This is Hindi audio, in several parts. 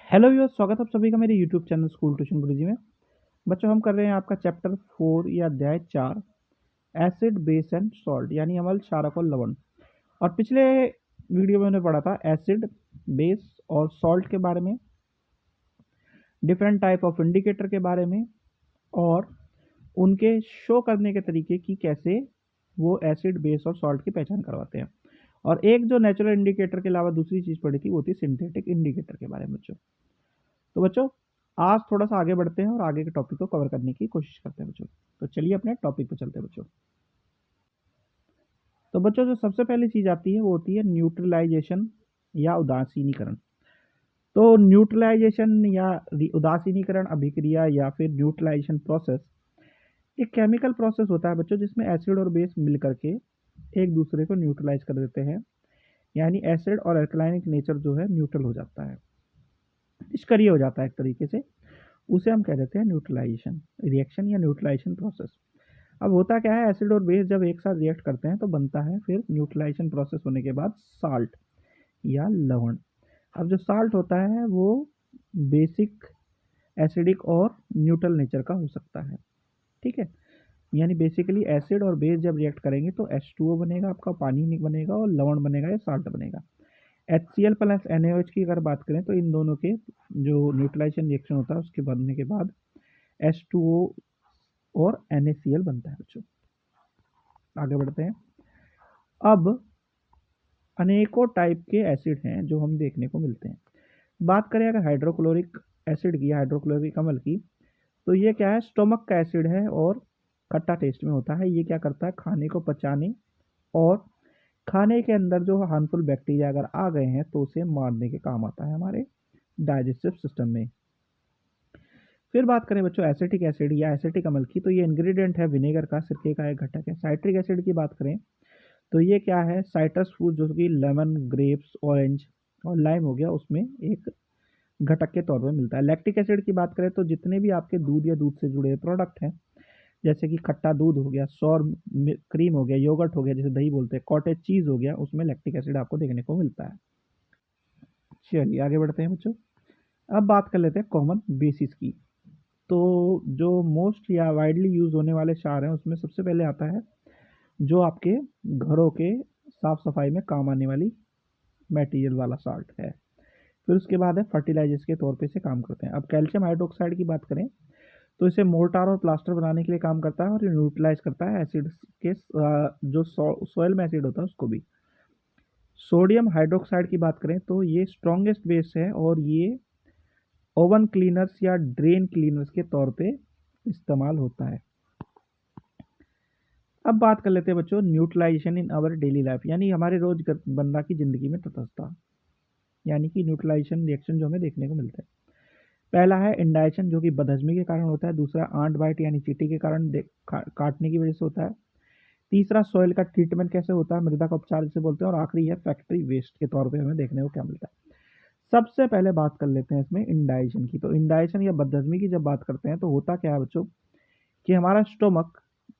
हेलो व्यूअर्स, स्वागत है आप सभी का मेरे यूट्यूब चैनल स्कूल ट्यूशन गुरुजी में। बच्चों, हम कर रहे हैं आपका चैप्टर 4 या अध्याय 4 एसिड बेस एंड सॉल्ट, यानी अम्ल, क्षारक और लवण। और पिछले वीडियो में हमने पढ़ा था एसिड, बेस और सॉल्ट के बारे में, डिफरेंट टाइप ऑफ इंडिकेटर के बारे में, और उनके शो करने के तरीके की कैसे वो एसिड, बेस और सॉल्ट की पहचान करवाते हैं। और एक जो नेचुरल इंडिकेटर के अलावा दूसरी चीज़ पढ़ी थी वो थी सिंथेटिक इंडिकेटर के बारे में बच्चों। तो बच्चों, आज थोड़ा सा आगे बढ़ते हैं और आगे के टॉपिक को कवर करने की कोशिश करते हैं बच्चों। तो चलिए अपने टॉपिक पर चलते हैं बच्चों। तो बच्चों, जो सबसे पहली चीज़ आती है वो होती है न्यूट्रलाइजेशन या उदासीनीकरण। तो न्यूट्रलाइजेशन या उदासीनीकरण अभिक्रिया या फिर न्यूट्रलाइजेशन प्रोसेस एक केमिकल प्रोसेस होता है बच्चों, जिसमें एसिड और बेस मिल करके एक दूसरे को न्यूट्रलाइज कर देते हैं, यानी एसिड और अल्कलाइनिक नेचर जो है न्यूट्रल हो जाता है, निष्क्रिय हो जाता है एक तरीके से। उसे हम कह देते हैं न्यूट्रलाइजेशन रिएक्शन या न्यूट्रलाइजेशन प्रोसेस। अब होता क्या है, एसिड और बेस जब एक साथ रिएक्ट करते हैं तो बनता है फिर न्यूट्रलाइजेशन प्रोसेस होने के बाद साल्ट या लवण। अब जो साल्ट होता है वो बेसिक, एसिडिक और न्यूट्रल नेचर का हो सकता है। ठीक है, यानी बेसिकली एसिड और बेस जब रिएक्ट करेंगे तो H2O बनेगा, आपका पानी बनेगा, और लवण बनेगा या साल्ट बनेगा। HCl प्लस NaOH की अगर बात करें तो इन दोनों के जो न्यूट्रलाइजेशन रिएक्शन होता है उसके बनने के बाद H2O और NaCl बनता है बच्चों। आगे बढ़ते हैं। अब अनेकों टाइप के एसिड हैं जो हम देखने को मिलते हैं। बात करें अगर हाइड्रोक्लोरिक एसिड की, हाइड्रोक्लोरिक अम्ल की, तो ये क्या है, स्टोमक का एसिड है और खट्टा टेस्ट में होता है। ये क्या करता है, खाने को पचाने और खाने के अंदर जो हार्मफुल बैक्टीरिया अगर आ गए हैं तो उसे मारने के काम आता है हमारे डाइजेस्टिव सिस्टम में। फिर बात करें बच्चों एसिटिक एसिड या एसिटिक अम्ल की, तो ये इंग्रेडिएंट है विनेगर का, सिरके का एक घटक है। साइट्रिक एसिड की बात करें तो ये क्या है, साइट्रस फ्रूट जो कि लेमन, ग्रेप्स, ऑरेंज और लाइम हो गया, उसमें एक घटक के तौर पर मिलता है। लैक्टिक एसिड की बात करें तो जितने भी आपके दूध या दूध से जुड़े प्रोडक्ट हैं, जैसे कि खट्टा दूध हो गया, सौर क्रीम हो गया, योगर्ट हो गया जिसे दही बोलते हैं, कॉटेज चीज़ हो गया, उसमें लैक्टिक एसिड आपको देखने को मिलता है। चलिए आगे बढ़ते हैं बच्चों। अब बात कर लेते हैं कॉमन बेसिस की। तो जो मोस्ट या वाइडली यूज होने वाले क्षार हैं उसमें सबसे पहले आता है जो आपके घरों के साफ सफाई में काम आने वाली मटेरियल वाला साल्ट है। फिर उसके बाद है फर्टिलाइजर्स के तौर पे इसे काम करते हैं। अब कैल्शियम हाइड्रोक्साइड की बात करें तो इसे मोर्टार और प्लास्टर बनाने के लिए काम करता है और ये न्यूट्रलाइज करता है एसिड के जो सॉइल में एसिड होता है उसको भी। सोडियम हाइड्रोक्साइड की बात करें तो ये स्ट्रॉन्गेस्ट बेस है और ये ओवन क्लीनर्स या ड्रेन क्लीनर्स के तौर पे इस्तेमाल होता है। अब बात कर लेते हैं बच्चों neutralization in our daily life, यानी हमारे रोजमर्रा की जिंदगी में तटस्थता, यानी कि न्यूट्रलाइजेशन रिएक्शन जो हमें देखने को मिलता है। पहला है इंडाइजेशन जो कि बदहजमी के कारण होता है। दूसरा आंट बाइट यानी चींटी के कारण काटने की वजह से होता है। तीसरा सॉइल का ट्रीटमेंट कैसे होता है, मृदा का उपचार जिसे बोलते हैं। और आखिरी है फैक्ट्री वेस्ट के तौर पे हमें देखने को क्या मिलता है। सबसे पहले बात कर लेते हैं इसमें इंडाइजेशन की। तो इंडाइजेशन या बदहजमी की जब बात करते हैं तो होता क्या है बच्चों कि हमारा स्टोमक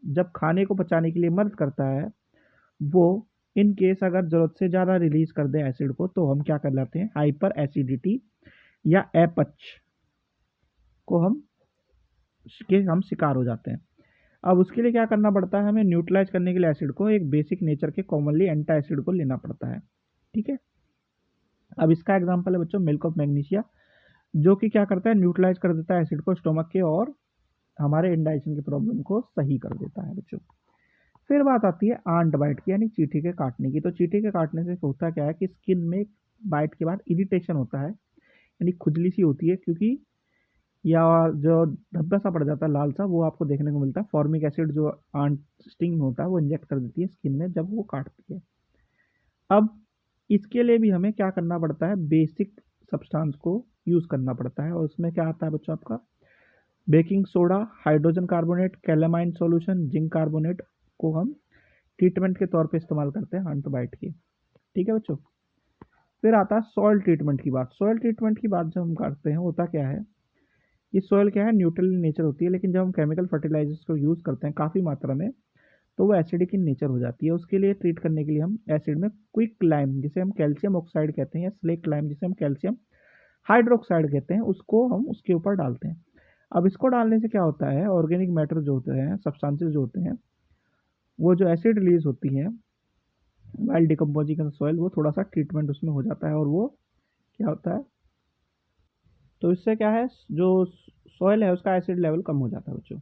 जब खाने को पचाने के लिए मदद करता है, वो इन केस अगर ज़रूरत से ज़्यादा रिलीज कर दे एसिड को तो हम क्या कर लेते हैं, हाइपर एसिडिटी या अपच को हम शिकार हो जाते हैं। अब उसके लिए क्या करना पड़ता है, हमें न्यूट्रलाइज करने के लिए एसिड को एक बेसिक नेचर के कॉमनली एंटा एसिड को लेना पड़ता है। ठीक है, अब इसका एग्जांपल है बच्चों मिल्क ऑफ मैग्नीशिया, जो कि क्या करता है, न्यूट्रलाइज कर देता है एसिड को स्टोमक के और हमारे इंडाइजेशन की प्रॉब्लम को सही कर देता है बच्चों। फिर बात आती है आंट बाइट की, यानी चींटी के काटने की। तो चींटी के काटने से होता क्या है कि स्किन में बाइट के बाद इरिटेशन होता है, यानी खुजली सी होती है, क्योंकि या जो धब्बा सा पड़ जाता है लाल सा, वो आपको देखने को मिलता है। फॉर्मिक एसिड जो आंट स्टिंग होता है वो इंजेक्ट कर देती है स्किन में जब वो काटती है। अब इसके लिए भी हमें क्या करना पड़ता है, बेसिक सब्सटेंस को यूज़ करना पड़ता है। और उसमें क्या आता है बच्चों आपका baking soda, hydrogen carbonate, calamine solution, zinc carbonate को हम ट्रीटमेंट के तौर पे इस्तेमाल करते हैं आंट बाइट की। ठीक है बच्चों, फिर आता है सॉइल ट्रीटमेंट की बात। सॉइल ट्रीटमेंट की बात जब हम करते हैं, होता क्या है, ये सॉइल क्या है, न्यूट्रल इन नेचर होती है, लेकिन जब हम केमिकल फर्टिलाइजर्स को यूज़ करते हैं काफ़ी मात्रा में तो वो एसिडिक इन नेचर हो जाती है। उसके लिए ट्रीट करने के लिए हम एसिड में क्विक लाइम जिसे हम कैल्शियम ऑक्साइड कहते हैं या स्लेक्ट लाइम जिसे हम कैल्शियम हाइड्रोक्साइड कहते हैं, उसको हम उसके ऊपर डालते हैं। अब इसको डालने से क्या होता है, ऑर्गेनिक मैटर जो होते हैं, सब्सटेंसेस जो होते हैं, वो जो एसिड रिलीज होती है वाइल डिकम्पोजिंग सॉइल, वो थोड़ा सा ट्रीटमेंट उसमें हो जाता है और वो क्या होता है, तो इससे क्या है, जो सॉइल है उसका एसिड लेवल कम हो जाता है बच्चों।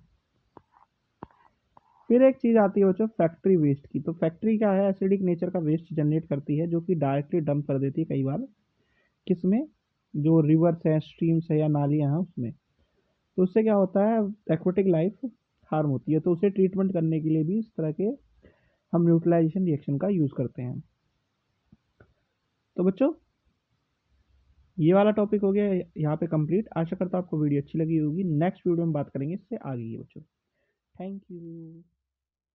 फिर एक चीज़ आती है बच्चों फैक्ट्री वेस्ट की। तो फैक्ट्री क्या है, एसिडिक नेचर का वेस्ट जनरेट करती है, जो कि डायरेक्टली डंप कर देती है कई बार, किसमें, जो रिवर्स है, स्ट्रीम्स है या नालियाँ हैं उसमें। तो उससे क्या होता है, एक्वेटिक लाइफ हार्म होती है। तो उसे ट्रीटमेंट करने के लिए भी इस तरह के हम न्यूट्रलाइजेशन रिएक्शन का यूज़ करते हैं। तो बच्चों ये वाला टॉपिक हो गया यहाँ पे कंप्लीट। आशा करता हूँ आपको वीडियो अच्छी लगी होगी। नेक्स्ट वीडियो में बात करेंगे इससे आगे की बच्चों। Thank you.